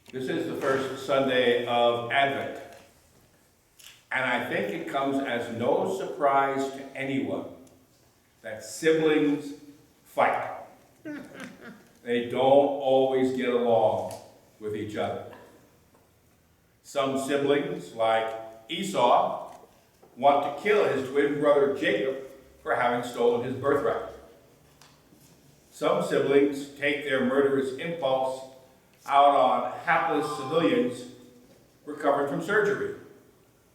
This is the first Sunday of Advent, and I think it comes as no surprise to anyone that siblings fight. They don't always get along with each other. Some siblings, like Esau, want to kill his twin brother Jacob for having stolen his birthright. Some siblings take their murderous impulse out on hapless civilians recovered from surgery,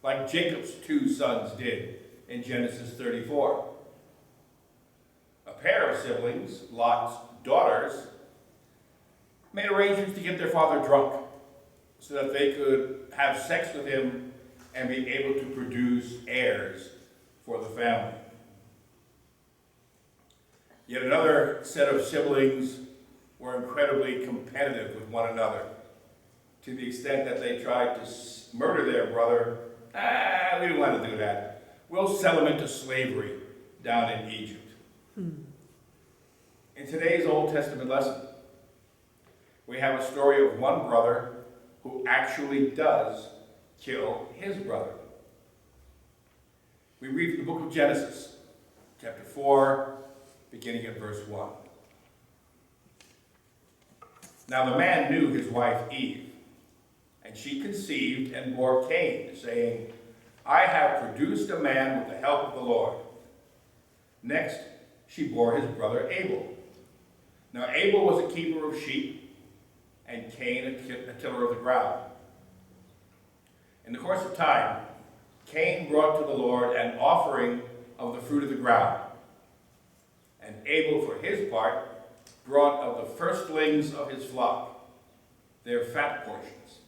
like Jacob's two sons did in Genesis 34. A pair of siblings, Lot's daughters, made arrangements to get their father drunk so that they could have sex with him and be able to produce heirs for the family. Yet another set of siblings were incredibly competitive with one another, to the extent that they tried to murder their brother. We don't want to do that. We'll sell him into slavery down in Egypt. In today's Old Testament lesson, we have a story of one brother who actually does kill his brother. We read from the book of Genesis, chapter 4, beginning at verse 1. Now the man knew his wife Eve, and she conceived and bore Cain, saying, I have produced a man with the help of the Lord. Next, she bore his brother Abel. Now Abel was a keeper of sheep, and Cain a tiller of the ground. In the course of time, Cain brought to the Lord an offering of the fruit of the ground, and Abel, for his part, brought of the firstlings of his flock, their fat portions.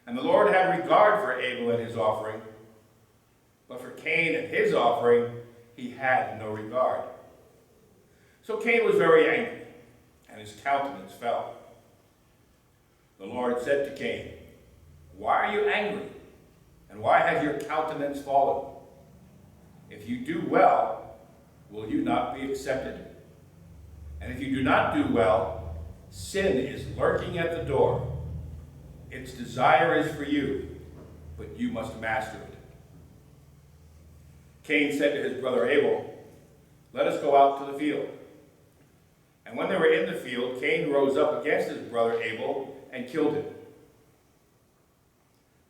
And the Lord had regard for Abel and his offering, but for Cain and his offering he had no regard. So Cain was very angry, and his countenance fell. The Lord said to Cain, Why are you angry, and why has your countenance fallen? If you do well, will you not be accepted? And if you do not do well, sin is lurking at the door. Its desire is for you, but you must master it. Cain said to his brother Abel, Let us go out to the field. And when they were in the field, Cain rose up against his brother Abel and killed him.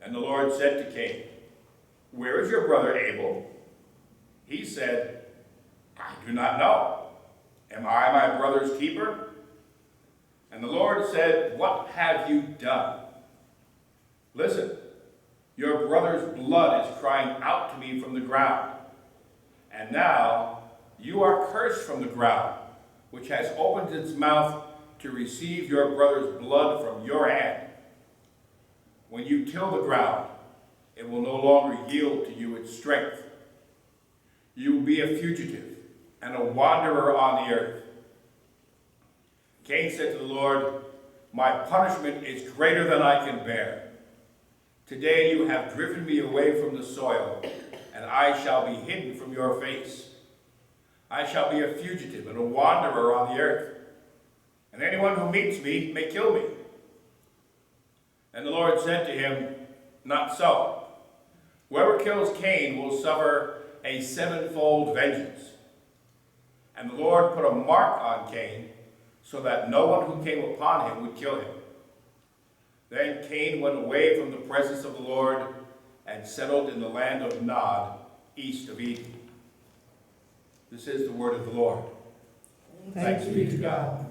And the Lord said to Cain, Where is your brother Abel? He said, I do not know. Am I my brother's keeper? And the Lord said, What have you done? Listen, your brother's blood is crying out to me from the ground. And now you are cursed from the ground, which has opened its mouth to receive your brother's blood from your hand. When you till the ground, it will no longer yield to you its strength. You will be a fugitive and a wanderer on the earth. Cain said to the Lord, My punishment is greater than I can bear. Today you have driven me away from the soil, and I shall be hidden from your face. I shall be a fugitive and a wanderer on the earth, and anyone who meets me may kill me. And the Lord said to him, Not so. Whoever kills Cain will suffer a sevenfold vengeance. And the Lord put a mark on Cain, so that no one who came upon him would kill him. Then Cain went away from the presence of the Lord and settled in the land of Nod, east of Eden. This is the word of the Lord. Thanks be to God.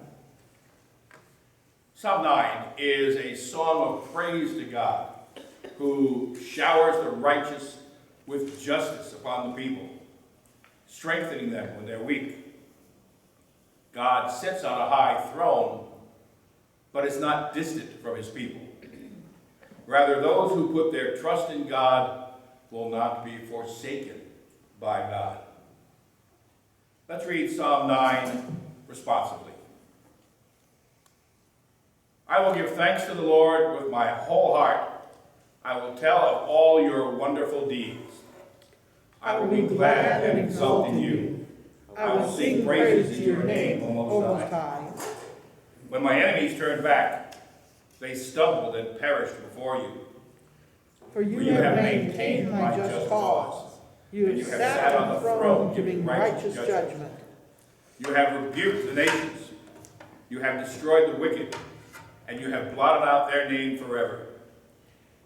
Psalm 9 is a song of praise to God, who showers the righteous with justice upon the people, strengthening them when they're weak. God sits on a high throne, but is not distant from his people. Rather, those who put their trust in God will not be forsaken by God. Let's read Psalm 9 responsibly. I will give thanks to the Lord with my whole heart. I will tell of all your wonderful deeds. I will be glad and exult in you. I will sing praises to your name, O Most High. When my enemies turn back, They stumbled and perished before you. For you have maintained my just cause. You have sat on the throne giving righteous judgment. You have rebuked the nations. You have destroyed the wicked, and you have blotted out their name forever.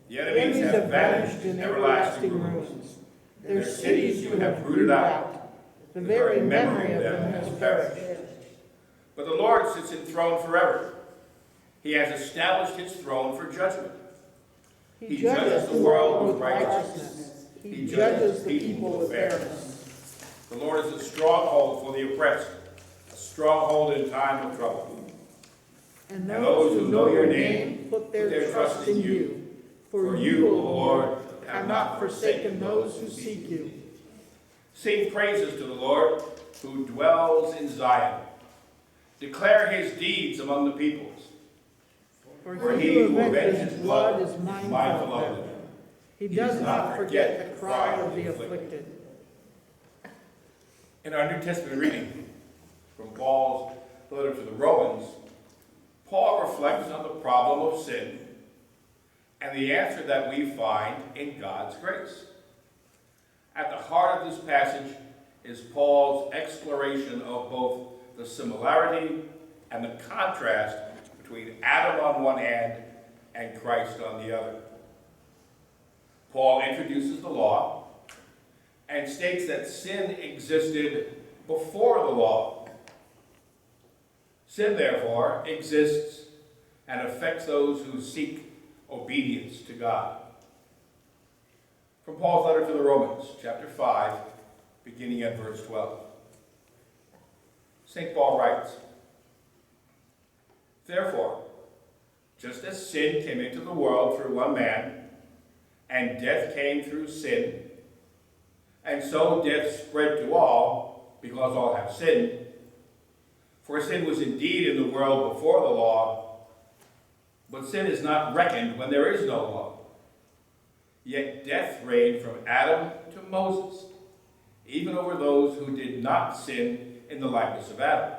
The enemies have vanished in everlasting ruins. Their cities you have rooted out. The very memory of them has perished. But the Lord sits enthroned forever. He has established his throne for judgment. He judges the world with righteousness. He judges the people with fairness. The Lord is a stronghold for the oppressed, a stronghold in time of trouble. And those who know your name put their trust in you. For you, O Lord, have not forsaken those who seek you. Sing praises to the Lord, who dwells in Zion. Declare his deeds among the peoples. For he who avenges blood is mindful of them. He does not forget the cry of the afflicted. In our New Testament reading from Paul's letter to the Romans, Paul reflects on the problem of sin and the answer that we find in God's grace. At the heart of this passage is Paul's exploration of both the similarity and the contrast between Adam on one hand and Christ on the other. Paul introduces the law and states that sin existed before the law. Sin, therefore, exists and affects those who seek obedience to God. From Paul's letter to the Romans, chapter 5, beginning at verse 12. St. Paul writes, "Therefore, just as sin came into the world through one man, and death came through sin, and so death spread to all, because all have sinned. For sin was indeed in the world before the law, but sin is not reckoned when there is no law. Yet death reigned from Adam to Moses, even over those who did not sin in the likeness of Adam,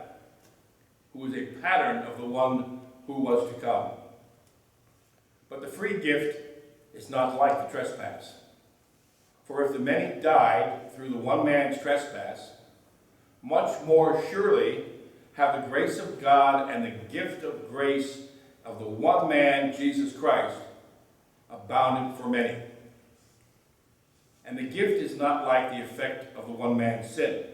who is a pattern of the one who was to come. But the free gift is not like the trespass. For if the many died through the one man's trespass, much more surely have the grace of God and the gift of grace of the one man, Jesus Christ, abounded for many. And the gift is not like the effect of the one man's sin.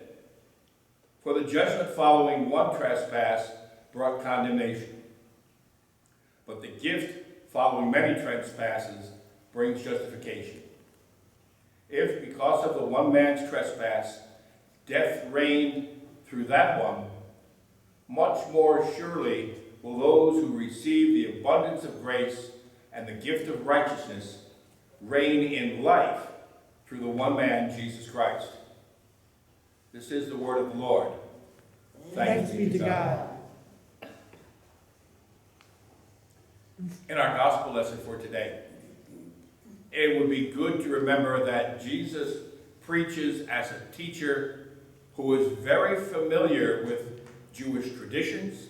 For the judgment following one trespass brought condemnation. But the gift following many trespasses brings justification. If, because of the one man's trespass, death reigned through that one, much more surely will those who receive the abundance of grace and the gift of righteousness reign in life through the one man, Jesus Christ." This is the word of the Lord. Thanks be to God. In our gospel lesson for today, it would be good to remember that Jesus preaches as a teacher who is very familiar with Jewish traditions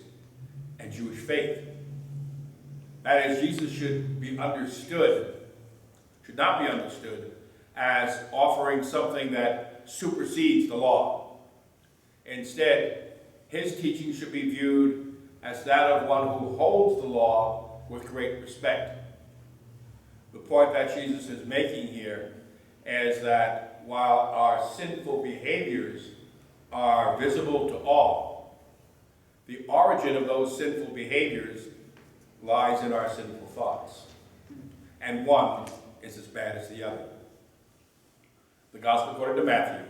and Jewish faith. That is, Jesus should not be understood as offering something that supersedes the law. Instead, his teaching should be viewed as that of one who holds the law with great respect. The point that Jesus is making here is that while our sinful behaviors are visible to all, the origin of those sinful behaviors lies in our sinful thoughts, and one is as bad as the other. The Gospel according to Matthew,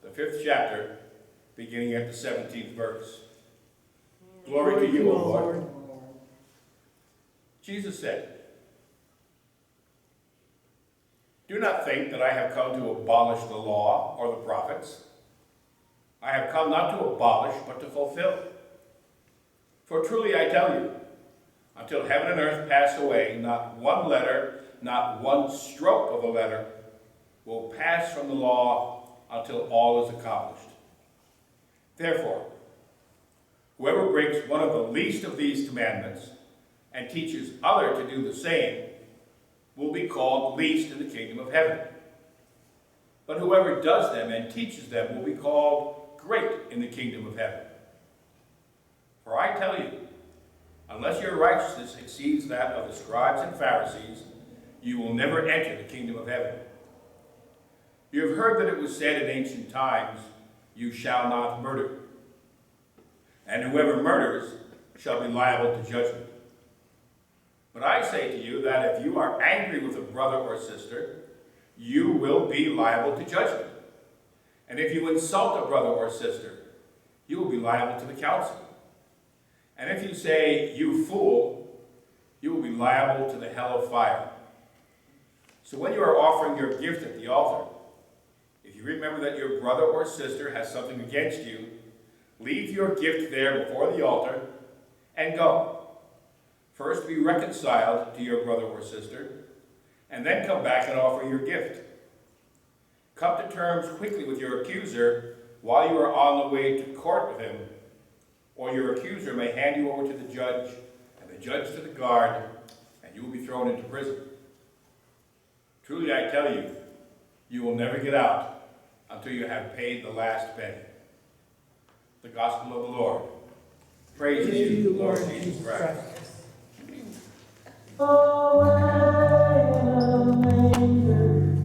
the 5th chapter, beginning at the 17th verse. Glory to you, O Lord. Jesus said, "Do not think that I have come to abolish the law or the prophets. I have come not to abolish, but to fulfill. For truly I tell you, until heaven and earth pass away, not one letter, not one stroke of a letter will pass from the law until all is accomplished. Therefore, whoever breaks one of the least of these commandments and teaches others to do the same will be called least in the kingdom of heaven. But whoever does them and teaches them will be called great in the kingdom of heaven. For I tell you, unless your righteousness exceeds that of the scribes and Pharisees, you will never enter the kingdom of heaven. You have heard that it was said in ancient times, you shall not murder. And whoever murders shall be liable to judgment. But I say to you that if you are angry with a brother or sister, you will be liable to judgment. And if you insult a brother or sister, you will be liable to the council. And if you say, you fool, you will be liable to the hell of fire. So when you are offering your gift at the altar, if you remember that your brother or sister has something against you, leave your gift there before the altar and go. First be reconciled to your brother or sister, and then come back and offer your gift. Come to terms quickly with your accuser while you are on the way to court with him, or your accuser may hand you over to the judge, and the judge to the guard, and you will be thrown into prison. Truly I tell you, you will never get out until you have paid the last penny. The Gospel of the Lord. Praise to you, Lord Jesus Christ. Oh,